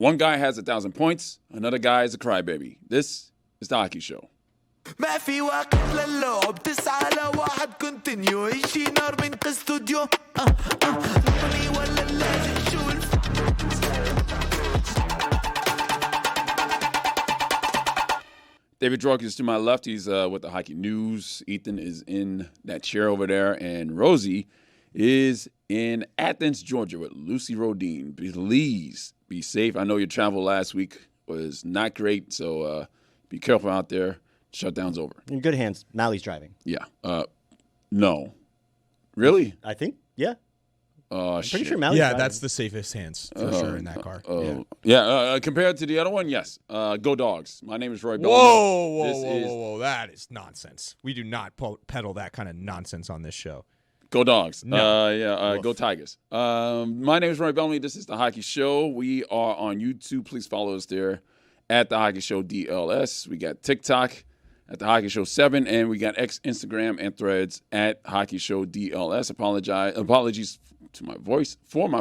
One guy has 1,000 points. Another guy is a crybaby. This is the Hockey Show. ما في وقت للعب 9-1 كونتينيو 20 من كاستوديو نقني ولا لازم نشوف David Drog is to my left. He's with the Hockey News. Ethan is in that chair over there. And Rosie is in Athens, Georgia with Lucy Rodine. Please be safe. I know your travel last week was not great, so be careful out there. Shutdown's over. In good hands. Mally's driving. Yeah. No. Really? I think, yeah. I'm pretty sure Mally's Yeah, driving. that's the safest hands for sure in that car. Compared to the other one, yes. Go Dogs. My name is Roy Bellman. Whoa. That is nonsense. We do not peddle that kind of nonsense on this show. Go Dogs. No. Go Tigers. My name is Roy Bellamy. This is The Hockey Show. We are on YouTube. Please follow us there at The Hockey Show DLS. We got TikTok at The Hockey Show 7, and we got Instagram and Threads at Hockey Show DLS. Apologies to my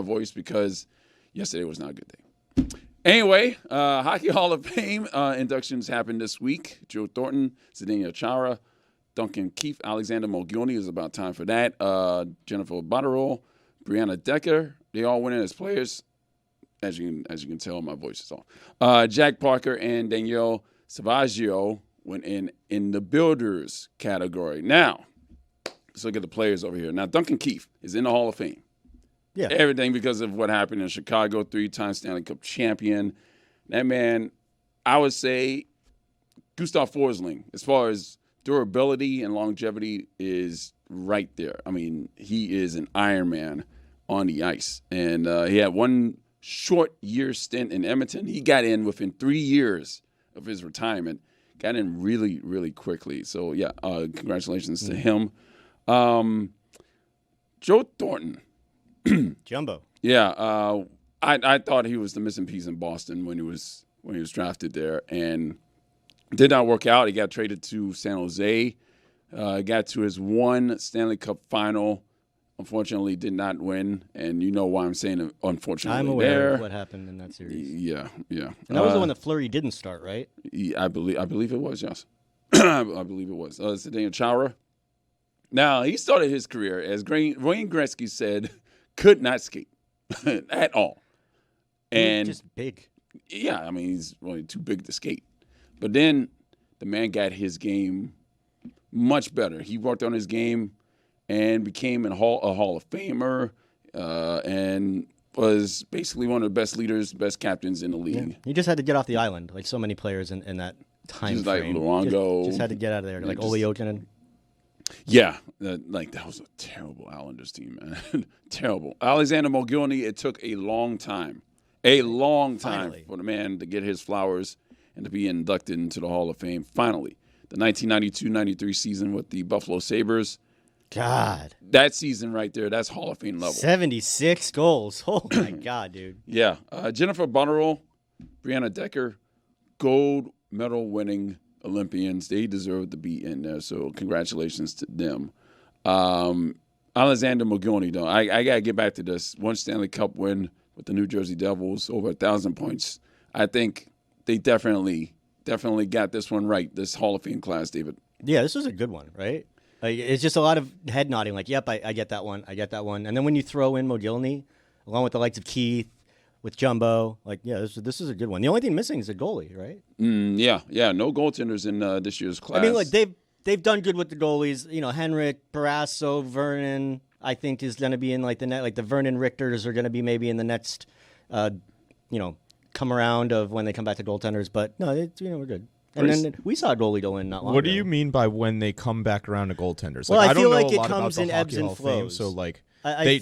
voice, because yesterday was not a good day. Anyway, Hockey Hall of Fame inductions happened this week. Joe Thornton, Zdeno Chara, Duncan Keith, Alexander Mogilny. Is about time for that. Jennifer Botterill, Brianna Decker. They all went in as players. As you can tell, my voice is on. Jack Parker and Danielle Savaggio went in the builders category. Now, let's look at the players over here. Now, Duncan Keith is in the Hall of Fame. Yeah. Everything because of what happened in Chicago, 3-time Stanley Cup champion. That man, I would say, Gustav Forsling, as far as durability and longevity, is right there. I mean, he is an Iron Man on the ice. And he had one short year stint in Edmonton. He got in within 3 years of his retirement. Got in really, really quickly. So, yeah, congratulations to him. Joe Thornton. Jumbo. Yeah, I thought he was the missing piece in Boston when he was drafted there, and did not work out. He got traded to San Jose. Got to his one Stanley Cup final. Unfortunately, did not win, and you know why I'm saying unfortunately. I'm aware there. of what happened in that series. Yeah. And that was the one that Fleury didn't start, right? I believe it was, yes. I believe it was. Zdeno Chara. Now, he started his career, as Wayne Gretzky said, could not skate at all. And just big. Yeah, I mean, he's really too big to skate. But then the man got his game much better. He worked on his game and became a Hall of Famer and was basically one of the best leaders, best captains in the league. Yeah. He just had to get off the island, like so many players in that time Just frame. like Luongo. Just had to get out of there, like Ole Jokinen. Yeah, that was a terrible Islanders team, man. Terrible. Alexander Mogilny, it took a long time Finally. for the man to get his flowers and to be inducted into the Hall of Fame. Finally, the 1992-93 season with the Buffalo Sabres. God. That season right there, that's Hall of Fame level. 76 goals. Oh, my God, dude. Yeah. Jennifer Botterill, Brianna Decker, gold medal winning Olympians. They deserve to be in there, so congratulations to them. Alexander Mogilny, though, I got to get back to this. One Stanley Cup win with the New Jersey Devils, over 1,000 points. I think they definitely got this one right, this Hall of Fame class, David. Yeah, this was a good one, right? Like, it's just a lot of head nodding, like, yep, I get that one, I get that one. And then when you throw in Mogilny, along with the likes of Keith, with Jumbo, like, yeah, this is a good one. The only thing missing is a goalie, right? Yeah, no goaltenders in this year's class. I mean, like, they've done good with the goalies. You know, Henrik, Barrasso, Vernon, I think is going to be in like the net. Like the Vernon Richters are going to be maybe in the next, come around of when they come back to goaltenders. But no, we're good. And then we saw a goalie go in not long What ago. do you mean by when they come back around to goaltenders? Well, like, I feel don't know like a it lot comes about in the ebbs Hockey and Hall of Fame, flows. so like I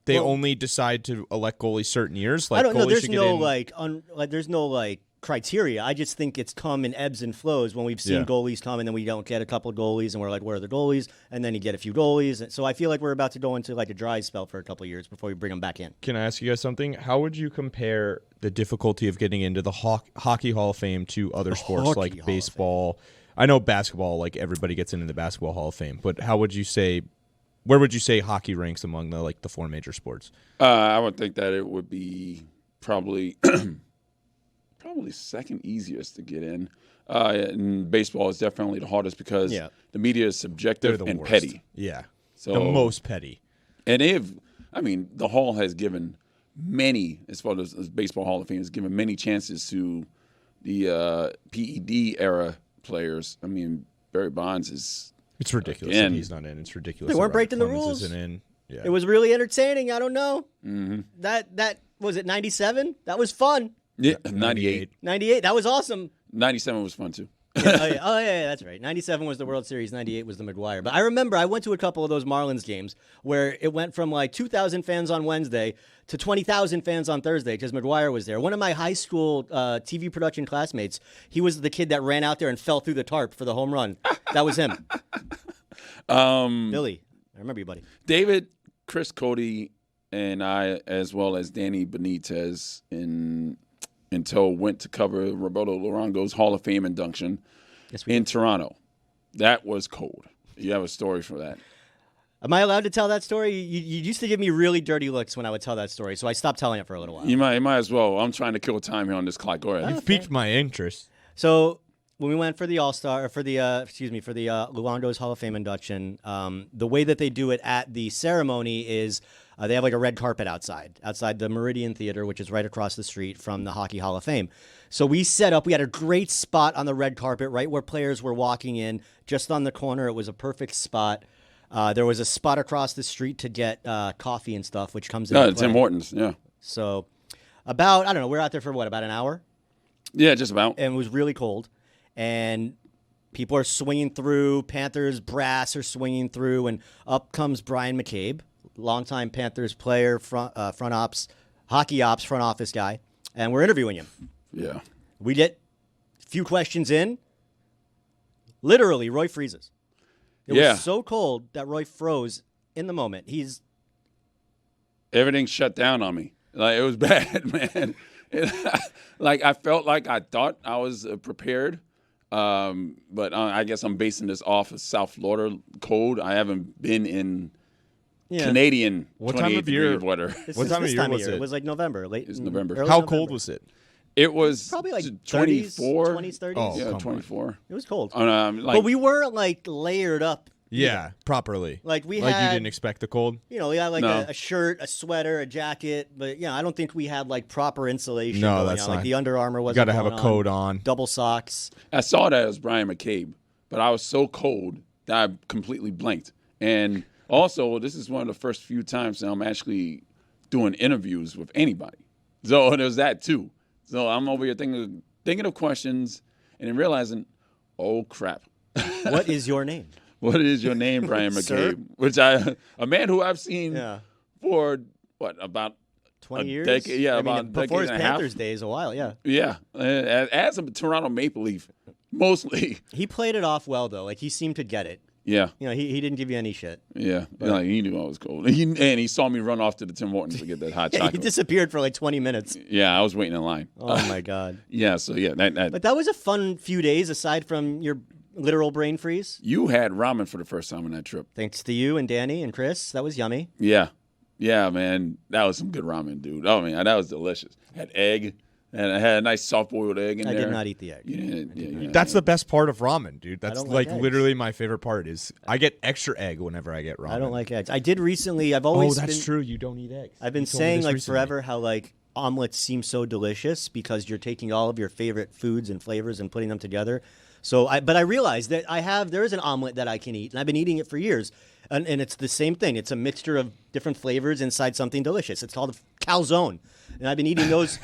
they only decide to elect goalies certain years. Like I don't know. goalies There's should no get in. there's no criteria. I just think it's come in ebbs and flows when we've seen Yeah. goalies come and then we don't get a couple goalies and we're like, where are the goalies? And then you get a few goalies. So I feel like we're about to go into like a dry spell for a couple of years before we bring them back in. Can I ask you guys something? How would you compare the difficulty of getting into the Hockey Hall of Fame to other sports Hockey like Hall of baseball? I know basketball, like everybody gets into the Basketball Hall of Fame, but how would you say? Where would you say hockey ranks among the four major sports? I would think that it would be probably probably second easiest to get in. And baseball is definitely the hardest because the media is subjective and worst. petty. Yeah. So, the most petty. And the Hall has given many, as far as Baseball Hall of Fame, has given many chances to the PED era players. I mean, Barry Bonds is. It's ridiculous that he's not in. It's ridiculous. They weren't breaking the rules. Isn't in. Yeah. It was really entertaining. I don't know. Mm-hmm. That was it. 97. That was fun. Yeah, 98. 98. That was awesome. 97 was fun too. Yeah, that's right. 97 was the World Series. 98 was the McGuire. But I remember I went to a couple of those Marlins games where it went from like 2,000 fans on Wednesday to 20,000 fans on Thursday because McGuire was there. One of my high school TV production classmates, he was the kid that ran out there and fell through the tarp for the home run. That was him. Billy. I remember you, buddy. David, Chris Cody, and I, as well as Danny Benitez until went to cover Roberto Lurango's Hall of Fame induction in Toronto. That was cold. You have a story for that. Am I allowed to tell that story? You used to give me really dirty looks when I would tell that story, so I stopped telling it for a little while. You might as well. I'm trying to kill time here on this clock. Go ahead. You've piqued my interest. So when we went for the All-Star, for the Luongo's Hall of Fame induction, the way that they do it at the ceremony is they have like a red carpet outside the Meridian Theater, which is right across the street from the Hockey Hall of Fame. So we set up, we had a great spot on the red carpet right where players were walking in, just on the corner. It was a perfect spot. There was a spot across the street to get coffee and stuff, which comes in. Tim Hortons, yeah. So about, I don't know, we're out there for about an hour? Yeah, just about. And it was really cold. And people are swinging through. Panthers brass are swinging through. And up comes Brian McCabe, longtime Panthers player, front ops, hockey ops, front office guy. And we're interviewing him. Yeah. We get a few questions in. Literally, Roy freezes. It was so cold that Roy froze in the moment. Everything shut down on me. Like, it was bad, man. Like, I felt like I thought I was prepared. But I guess I'm basing this off of South Florida cold. I haven't been in Canadian 28 degree weather. What time of year was it? It was like November, It's November. How cold was it? It was probably like 24. 20s, 30s. Oh, yeah, come 24. on. It was cold. But we weren't like layered up. Yeah, properly. Like you had, didn't expect the cold? We had like No. a shirt, a sweater, a jacket. But, I don't think we had like proper insulation. No, going that's on. not. Like the Under Armour wasn't You got to have a going coat on. Double socks. I saw that as Brian McCabe, but I was so cold that I completely blanked. And also, this is one of the first few times that I'm actually doing interviews with anybody. So there's that too. So I'm over here thinking of questions and then realizing, oh crap. What is your name? What is your name, Brian Sir? McCabe? Which a man who I've seen for about 20 years? decade, yeah, I mean, about a before decade his and a half. Panthers days, a while, yeah. Yeah, as a Toronto Maple Leaf, mostly. He played it off well, though. Like, he seemed to get it. Yeah. He didn't give you any shit. Yeah, like, he knew I was cold. And he saw me run off to the Tim Hortons to get that hot Yeah, chocolate. he disappeared for like 20 minutes. Yeah, I was waiting in line. Oh, my God. Yeah, so yeah. But that was a fun few days, aside from your literal brain freeze. You had ramen for the first time on that trip. Thanks to you and Danny and Chris. That was yummy. Yeah. Yeah, man. That was some good ramen, dude. Oh, man, that was delicious. Had egg. And I had a nice soft-boiled egg in there. I did not eat the egg. Yeah. That's the best part of ramen, dude. That's don't like eggs. literally my favorite part is I get extra egg whenever I get ramen. I don't like eggs. I did recently. I've always that's true. You don't eat eggs. I've been You told me saying this like recently. forever how like omelets seem so delicious because you're taking all of your favorite foods and flavors and putting them together. But I realized that there is an omelet that I can eat, and I've been eating it for years. And it's the same thing. It's a mixture of different flavors inside something delicious. It's called a calzone. And I've been eating those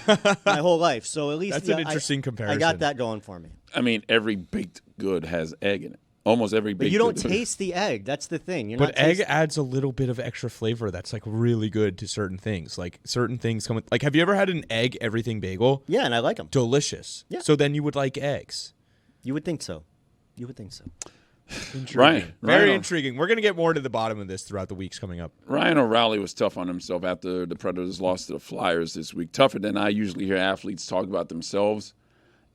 my whole life. So at least That's an interesting comparison. I got that going for me. I mean, every baked good has egg in it. Almost every baked But you don't good. taste the egg. That's the thing. You're But not egg tasting- adds a little bit of extra flavor that's like really good to certain things. Like certain things come with, like, have you ever had an egg everything bagel? Yeah, and I like them. Delicious. Yeah. So then you would like eggs. You would think so. You would think so. Ryan Very O- intriguing. We're going to get more to the bottom of this throughout the weeks coming up. Ryan O'Reilly was tough on himself after the Predators lost to the Flyers this week. Tougher than I usually hear athletes talk about themselves.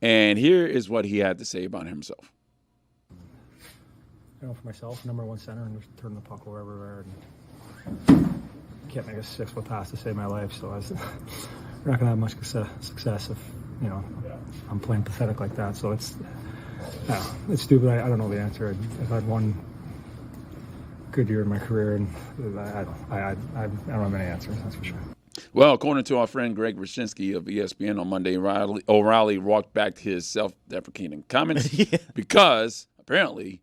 And here is what he had to say about himself. For myself, number one center, and just turn the puck over everywhere. And can't make a 6-foot pass to save my life, so we're not going to have much success if I'm playing pathetic like that. So it's stupid. I don't know the answer. I've had one good year in my career, and I don't have any answers. That's for sure. Well, according to our friend Greg Wyshynski of ESPN on Monday, O'Reilly walked back his self-deprecating comments because apparently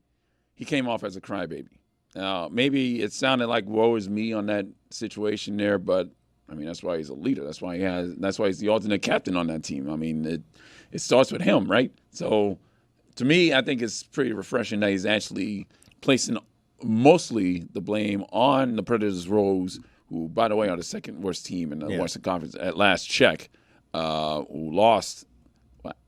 he came off as a crybaby. Now, maybe it sounded like woe is me on that situation there, but I mean that's why he's a leader. That's why he's the alternate captain on that team. I mean, it starts with him, right? So to me, I think it's pretty refreshing that he's actually placing mostly the blame on the Predators Rose, who, by the way, are the second worst team in the Western Conference at last check, who lost,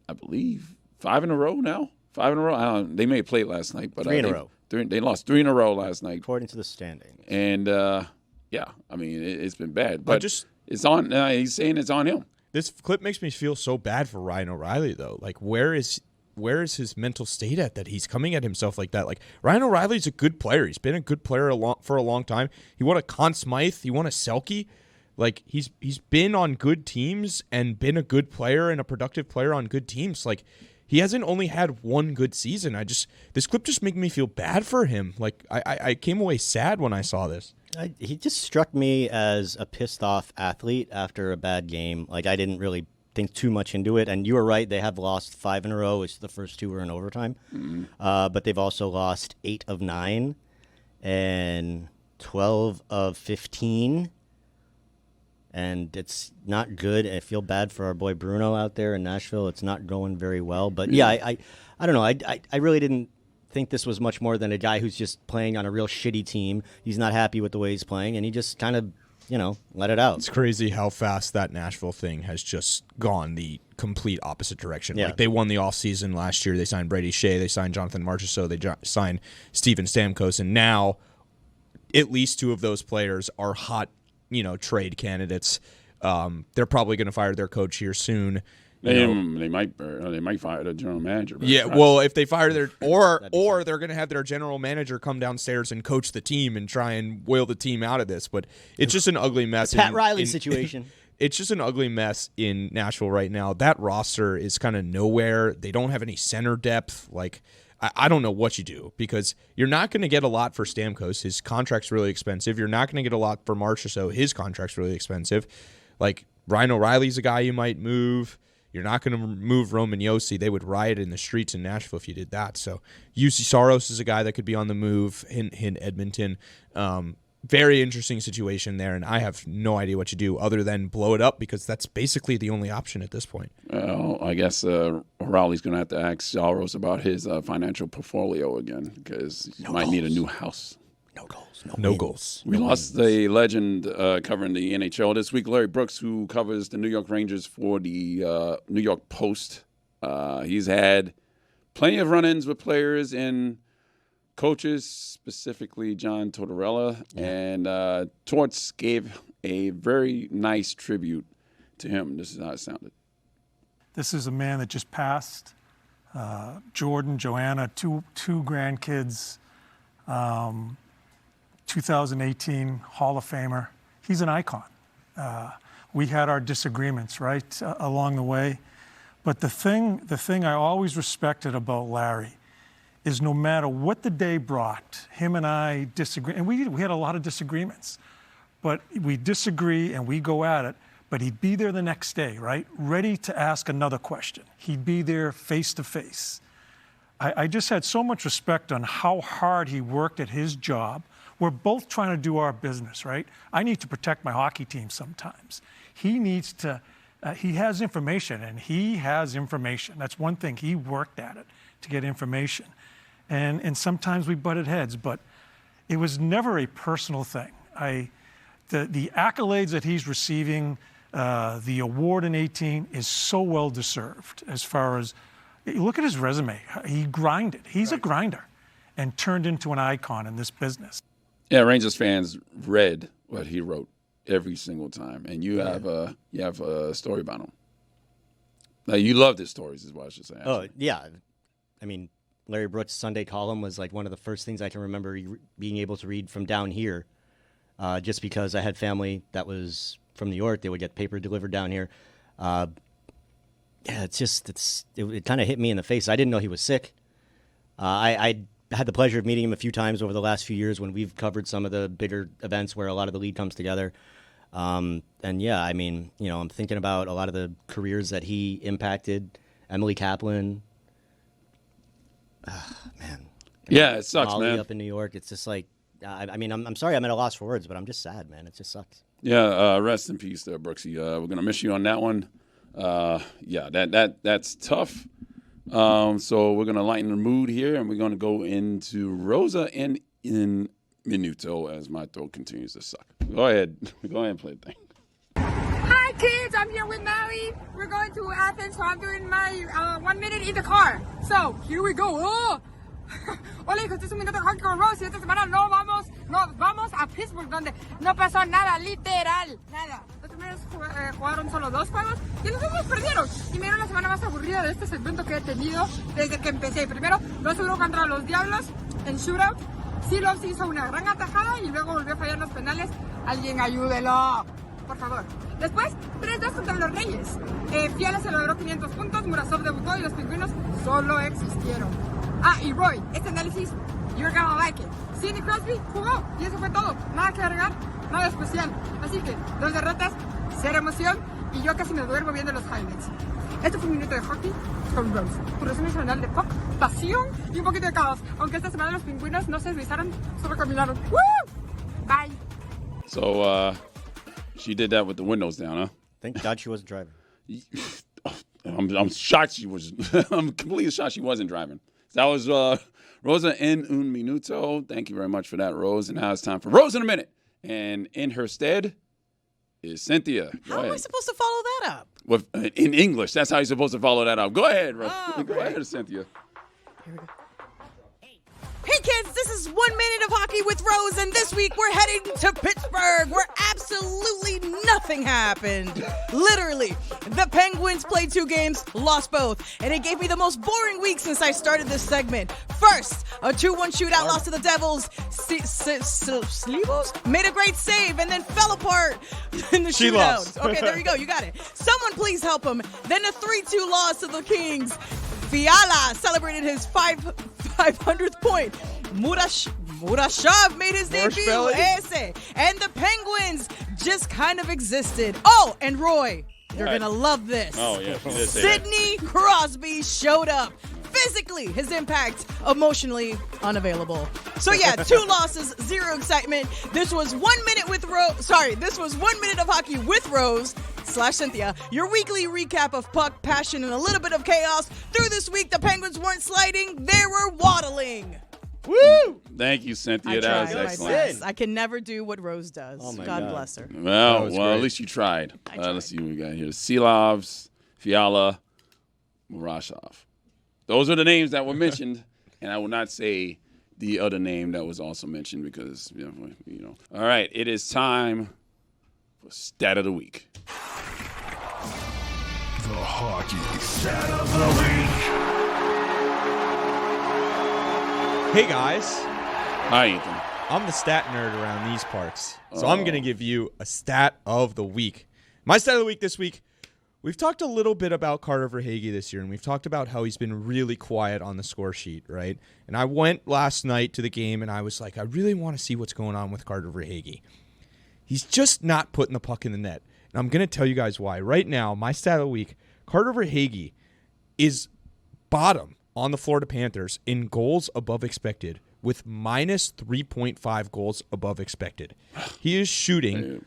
I believe, 5 in a row now? 5 in a row? They may have played last night. But 3 in a row. They lost 3 in a row last night. According to the standings. And, I mean, it's been bad. But it's on. He's saying it's on him. This clip makes me feel so bad for Ryan O'Reilly, though. Like, where is his mental state at that he's coming at himself like that? Like, Ryan O'Reilly's a good player. He's been a good player for a long time. He won a Conn Smythe. He won a Selke. Like, he's been on good teams and been a good player and a productive player on good teams. Like, he hasn't only had one good season. This clip just made me feel bad for him. Like, I came away sad when I saw this. He just struck me as a pissed off athlete after a bad game. Like, I didn't really think too much into it. And you were right, they have lost 5 in a row, which the first 2 were in overtime. Mm-hmm. But they've also lost 8 of 9 and 12 of 15. And it's not good. I feel bad for our boy Bruno out there in Nashville. It's not going very well. But yeah, I don't know. I really didn't think this was much more than a guy who's just playing on a real shitty team. He's not happy with the way he's playing, and he just kind of, let it out. It's crazy how fast that Nashville thing has just gone the complete opposite direction. Yeah. Like, they won the offseason last year. They signed Brady Shea. They signed Jonathan Marchand. They signed Steven Stamkos. And now at least 2 of those players are hot, trade candidates. They're probably going to fire their coach here soon. They might fire the general manager. Yeah, well, if they fire their or they're going to have their general manager come downstairs and coach the team and try and wheel the team out of this. But it's just an ugly mess. Pat Riley situation. It's just an ugly mess in Nashville right now. That roster is kind of nowhere. They don't have any center depth. Like, I don't know what you do, because you're not going to get a lot for Stamkos. His contract's really expensive. You're not going to get a lot for Marchand. His contract's really expensive. Like, Ryan O'Reilly's a guy you might move. You're not going to move Roman Josi. They would riot in the streets in Nashville if you did that. So UC Saros is a guy that could be on the move in Edmonton. Very interesting situation there, and I have no idea what you do other than blow it up, because that's basically the only option at this point. Well, I guess O'Reilly's going to have to ask Saros about his financial portfolio again, because he might need a new house. No goals. No goals. We lost the legend covering the NHL this week, Larry Brooks, who covers the New York Rangers for the New York Post. He's had plenty of run-ins with players and coaches, specifically John Tortorella, and Torts gave a very nice tribute to him. This is how it sounded. This is a man that just passed. Jordan, Joanna, two grandkids. 2018 Hall of Famer. He's an icon. We had our disagreements, right, along the way. But the thing I always respected about Larry is no matter what the day brought, him and I disagree, and we had a lot of disagreements, but we disagree and we go at it, but he'd be there the next day, right, ready to ask another question. He'd be there face to face. I just had so much respect on how hard he worked at his job. We're both trying to do our business, right? I need to protect my hockey team sometimes. He needs to, he has information, and he has information. That's one thing. He worked at it to get information. And sometimes we butted heads, but it was never a personal thing. The accolades that he's receiving, the award in 18 is so well deserved as far as, look at his resume. He grinded. He's a grinder and turned into an icon in this business. Yeah, Rangers fans read what he wrote every single time, and you have a story about him. Now, you loved his stories, is what I should say. Actually. Oh, yeah. I mean, Larry Brooks' Sunday column was like one of the first things I can remember being able to read from down here, just because I had family that was from New York. They would get paper delivered down here. Yeah, it kind of hit me in the face. I didn't know he was sick. I had the pleasure of meeting him a few times over the last few years when we've covered some of the bigger events where a lot of the league comes together. And yeah, I mean, I'm thinking about a lot of the careers that he impacted. Emily Kaplan. Man. Yeah, it sucks, Molly man. Up in New York. It's just like, I'm sorry I'm at a loss for words, but I'm just sad, man. It just sucks. Yeah, rest in peace there, Brooksy. We're going to miss you on that one. That's tough. So we're going to lighten the mood here, and we're going to go into Rosa En Un Minuto as my throat continues to suck. Go ahead and play the thing. Hi kids, I'm here with Maui. We're going to Athens, so I'm doing my 1 minute in the car. So, here we go. Oh. Hola hijos, este es un minuto de hockey con Rose y esta semana nos vamos a Pittsburgh donde no pasó nada, literal, nada. Los primeros jugaron solo 2 juegos y los otros perdieron. Y me dieron la semana más aburrida de este segmento que he tenido desde que empecé. Primero, 2-1 contra los Diablos en shootout. Silos hizo una gran atajada y luego volvió a fallar los penales. Alguien ayúdelo, por favor. Después, 3-2 contra los Reyes. Fiala se logró 500 puntos, Murasov debutó y los Pingüinos solo existieron. Y Roy, este análisis, you're gonna like it. Sidney Crosby jugó y eso fue todo. Nada que agregar, nada especial. Así que, 2 derrotas, 0 emoción y yo casi me duermo viendo los highlights. Esto fue un minuto de hockey con Rose. Tu resumen semanal de pop, pasión y un poquito de caos. Aunque esta semana los Pingüinos no se deslizaron, solo caminaron. ¡Woo! Bye. So, she did that with the windows down, huh? Thank God she wasn't driving. I'm shocked she was. I'm completely shocked she wasn't driving. That was Rosa En Un Minuto. Thank you very much for that, Rose. And now it's time for Rose in a Minute. And in her stead is Cintia. How am I supposed to follow that up? In English. That's how you're supposed to follow that up. Go ahead, Rose. Go ahead, Cynthia. Here we go. Hey kids, this is 1 minute of hockey with Rose, and this week we're heading to Pittsburgh, where absolutely nothing happened. Literally, the Penguins played 2 games, lost both, and it gave me the most boring week since I started this segment. First, a 2-1 shootout loss to the Devils. Slivos made a great save and then fell apart in the shootout. Okay, there you go, you got it. Someone please help him. Then a 3-2 loss to the Kings. Fiala celebrated his 500th point. Murashov made his debut. And the Penguins just kind of existed. Oh, and Roy, you're going to love this. Oh, yeah. Sidney Crosby showed up. Physically, his impact, emotionally unavailable. So yeah, 2 losses, 0 excitement. This was 1 minute with Rose. This was 1 minute of hockey with Rose / Cynthia. Your weekly recap of puck, passion, and a little bit of chaos. Through this week, the Penguins weren't sliding, they were waddling. Woo! Thank you, Cynthia. That was excellent. I can never do what Rose does. Oh my God God. bless her. Well, at least you tried. Let's see what we got here. Silovs, Fiala, Murashov. Those are the names that were mentioned, and I will not say the other name that was also mentioned because, All right, it is time for Stat of the Week. The Hockey Stat of the Week. Hey guys, Hi, Ethan. I'm the stat nerd around these parts, so I'm going to give you a stat of the week. My stat of the week this week, we've talked a little bit about Carter Verhaeghe this year, and we've talked about how he's been really quiet on the score sheet, right? And I went last night to the game, and I was like, I really want to see what's going on with Carter Verhaeghe. He's just not putting the puck in the net, and I'm going to tell you guys why. Right now, my stat of the week, Carter Verhaeghe is bottom on the Florida Panthers in goals above expected with minus 3.5 goals above expected. He is shooting,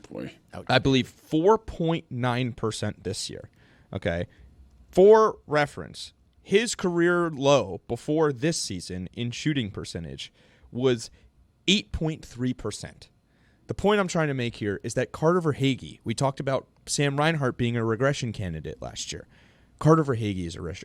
I believe, 4.9% this year. Okay. For reference, his career low before this season in shooting percentage was 8.3%. The point I'm trying to make here is that Carter Verhaeghe, we talked about Sam Reinhart being a regression candidate last year. Carter Verhaeghe is a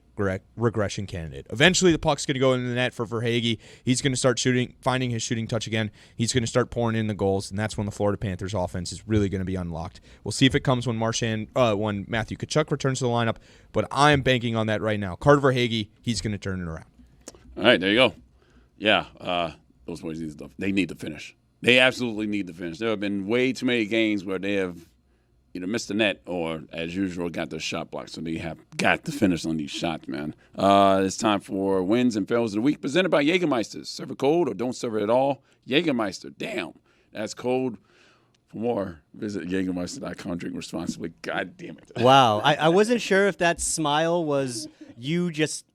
regression candidate. Eventually, the puck's going to go in the net for Verhaeghe. He's going to start finding his shooting touch again. He's going to start pouring in the goals, and that's when the Florida Panthers offense is really going to be unlocked. We'll see if it comes when when Matthew Tkachuk returns to the lineup, but I'm banking on that right now. Carter Verhaeghe, he's going to turn it around. All right, there you go. Yeah, those boys need to finish. They absolutely need to finish. There have been way too many games where they have, either missed the net or, as usual, got their shot blocked. So they have got to finish on these shots, man. It's time for wins and fails of the week, presented by Jägermeister. Serve it cold or don't serve it at all. Jägermeister, damn, that's cold. For more, visit Jägermeister.com. Drink responsibly. God damn it. Wow. I wasn't sure if that smile was you just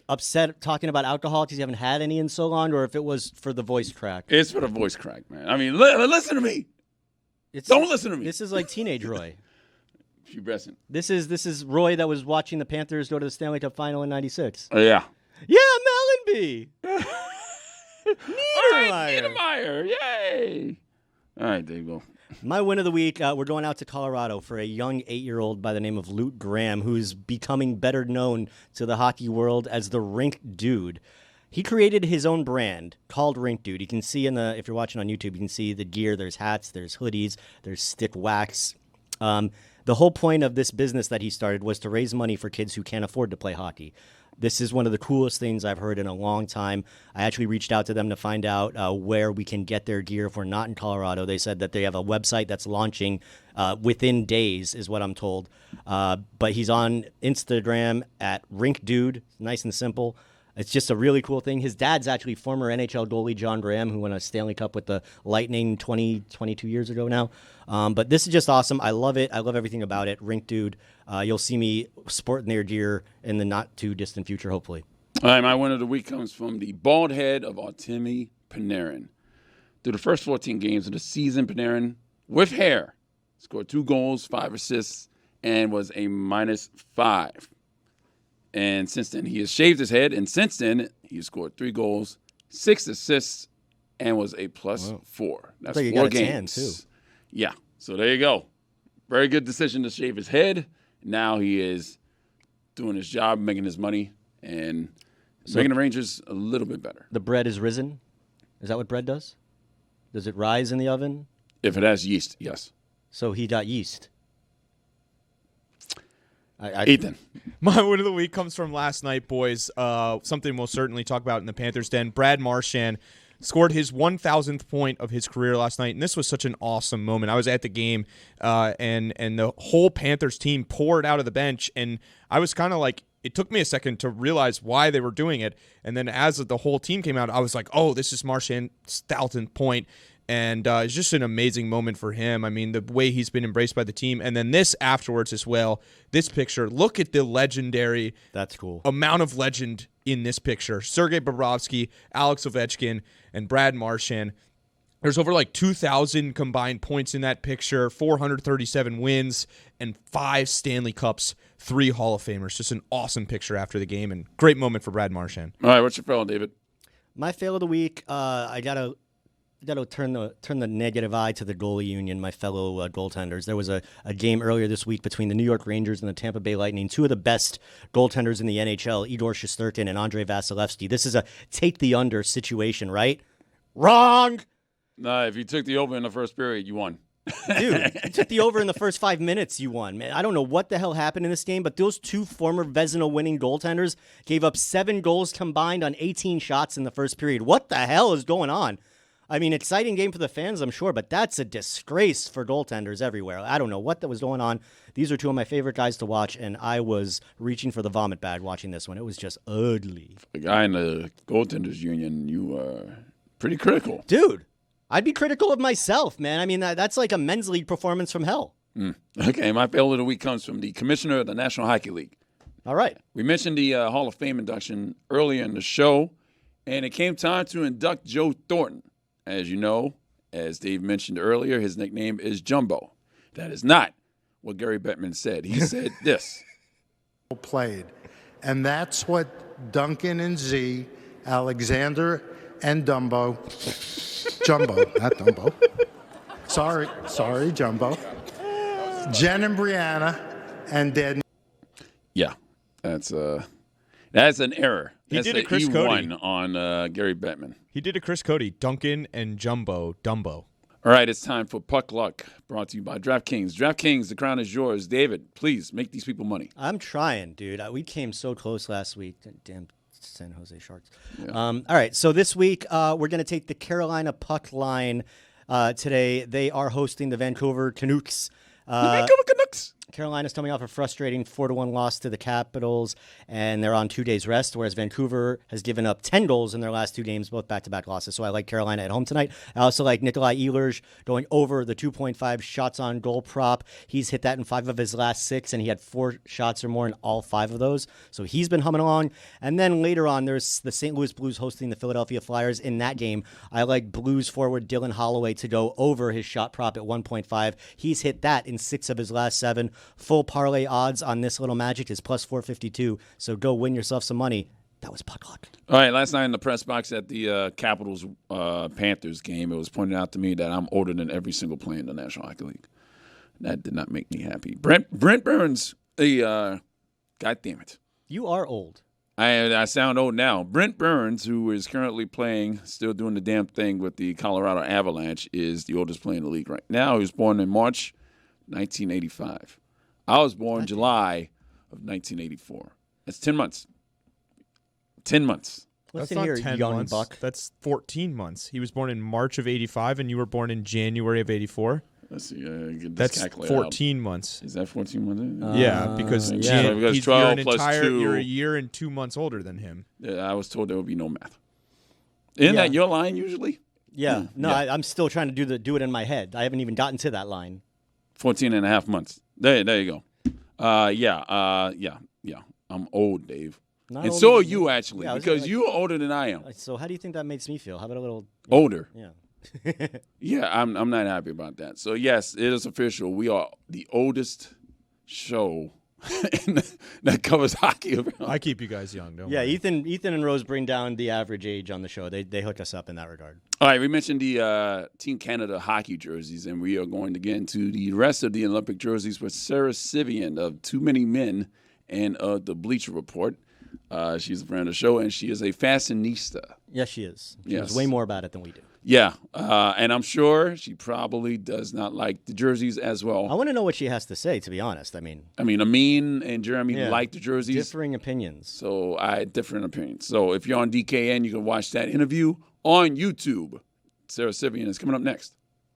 upset talking about alcohol because you haven't had any in so long, or if it was for the voice crack. It's for the voice crack, man. I mean, listen to me. Don't listen to me. This is like teenage Roy. You bessin'. This is Roy that was watching the Panthers go to the Stanley Cup final in '96. Oh, yeah. Yeah, Mellenby. Niedermeyer. Yay. All right, there you go. My win of the week, we're going out to Colorado for a young 8-year-old by the name of Luke Graham, who's becoming better known to the hockey world as the Rink Dude. He created his own brand called Rink Dude. You can see if you're watching on YouTube, you can see the gear. There's hats, there's hoodies, there's stick wax. The whole point of this business that he started was to raise money for kids who can't afford to play hockey. This is one of the coolest things I've heard in a long time. I actually reached out to them to find out where we can get their gear if we're not in Colorado. They said that they have a website that's launching within days, is what I'm told. But he's on Instagram at Rink Dude, nice and simple. It's just a really cool thing. His dad's actually former NHL goalie John Graham, who won a Stanley Cup with the Lightning 22 years ago now. But this is just awesome. I love it. I love everything about it. Rink Dude. You'll see me sporting their gear in the not-too-distant future, hopefully. All right, my win of the week comes from the bald head of Artemi Panarin. Through the first 14 games of the season, Panarin, with hair, scored 2 goals, 5 assists, and was a -5. And since then, he has shaved his head. And since then, he has scored 3 goals, 6 assists, and was a +4. That's like 4 games. Too. Yeah. So there you go. Very good decision to shave his head. Now he is doing his job, making his money, and making the Rangers a little bit better. The bread is risen? Is that what bread does? Does it rise in the oven? If it has yeast, yes. So he got yeast. Ethan. My win of the week comes from last night, boys. Something we'll certainly talk about in the Panthers den. Brad Marchand scored his 1,000th point of his career last night, and this was such an awesome moment. I was at the game, and the whole Panthers team poured out of the bench, and I was kind of like, it took me a second to realize why they were doing it, and then as the whole team came out, I was like, oh, this is Marchand's 1,000th point. And it's just an amazing moment for him. I mean, the way he's been embraced by the team. And then this afterwards as well, this picture, look at the legendary That's cool. amount of legend in this picture. Sergei Bobrovsky, Alex Ovechkin, and Brad Marchand. There's over like 2,000 combined points in that picture, 437 wins, and 5 Stanley Cups, 3 Hall of Famers. Just an awesome picture after the game, and great moment for Brad Marchand. All right, what's your fail, David? My fail of the week, I got to turn the negative eye to the goalie union, my fellow goaltenders. There was a game earlier this week between the New York Rangers and the Tampa Bay Lightning, 2 of the best goaltenders in the NHL, Igor Shesterkin and Andrei Vasilevsky. This is a take the under situation, right? Wrong! No, if you took the over in the first period, you won. Dude, you took the over in the first 5 minutes, you won. Man, I don't know what the hell happened in this game, but those 2 former Vezina-winning goaltenders gave up 7 goals combined on 18 shots in the first period. What the hell is going on? I mean, exciting game for the fans, I'm sure, but that's a disgrace for goaltenders everywhere. I don't know what that was going on. These are 2 of my favorite guys to watch, and I was reaching for the vomit bag watching this one. It was just ugly. The guy in the goaltenders union, you were pretty critical. Dude, I'd be critical of myself, man. I mean, that's like a men's league performance from hell. Okay, my fail of the week comes from the commissioner of the National Hockey League. All right. We mentioned the Hall of Fame induction earlier in the show, and it came time to induct Joe Thornton. As you know, as Dave mentioned earlier, his nickname is Jumbo. That is not what Gary Bettman said. He said this. Played. And that's what Duncan and Z, Alexander and Jumbo, not Dumbo. Sorry, Jumbo. Jen and Brianna and Dead. Yeah, that's an error. He did a Chris Cody E1 on Gary Bettman. He did a Chris Cody, Duncan and Jumbo, Dumbo. All right, it's time for Puck Luck, brought to you by DraftKings. DraftKings, the crown is yours. David, please make these people money. I'm trying, dude. We came so close last week. Damn San Jose Sharks. Yeah. All right, so this week we're going to take the Carolina Puck line today. They are hosting the Vancouver Canucks. The Vancouver Canucks. Blackhawks? Carolina's coming off a frustrating 4-1 loss to the Capitals, and they're on 2 days rest, whereas Vancouver has given up 10 goals in their last 2 games, both back-to-back losses. So I like Carolina at home tonight. I also like Nikolai Ehlers going over the 2.5 shots on goal prop. He's hit that in 5 of his last 6, and he had 4 shots or more in all 5 of those. So he's been humming along. And then later on, there's the St. Louis Blues hosting the Philadelphia Flyers. In that game, I like Blues forward Dylan Holloway to go over his shot prop at 1.5. He's hit that in 6 of his last 7. Full parlay odds on this little magic is plus 452. So go win yourself some money. That was puck luck. All right, last night in the press box at the Capitals Panthers game, it was pointed out to me that I'm older than every single player in the National Hockey League. That did not make me happy. Brent Burns, God damn it. You are old. I sound old now. Brent Burns, who is currently playing, still doing the damn thing with the Colorado Avalanche, is the oldest player in the league right now. He was born in March 1985. I was born July of 1984. That's 10 months. 10 months. Listen That's here, not 10 young months. buck. That's 14 months. He was born in March of 85, and you were born in January of 84. Let's see. Get this That's calculator 14 out. months. Is that 14 months? Yeah, because yeah. So because you're 12 an plus entire, 2. You're a year and 2 months older than him. I was told there would be no math. Isn't that your line usually? Yeah. No, Yeah. I'm still trying to do it in my head. I haven't even gotten to that line. 14 and a half months. There you go. Yeah. I'm old, Dave. Not and older so are than you, actually, Yeah, I was because like- you're older than I am. So how do you think that makes me feel? How about a little Older. Yeah. Yeah, I'm not happy about that. So, yes, it is official. We are the oldest show that covers hockey around. I keep you guys young, don't Yeah, worry. Ethan and Rose bring down the average age on the show. They hook us up in that regard. All right, we mentioned the Team Canada hockey jerseys, and we are going to get into the rest of the Olympic jerseys with Sarah Sivian of Too Many Men and of the Bleacher Report. She's a friend of the show, and she is a fashionista. Yes, she is. She Yes. knows way more about it than we do. Yeah, and I'm sure she probably does not like the jerseys as I well. want to know what she has to say, to be honest. I mean, Amin and Jeremy yeah, like the jerseys. differing opinions. So I had different opinions. So if you're on DKN, you can watch that interview on YouTube. Sarah Sivian is coming up next.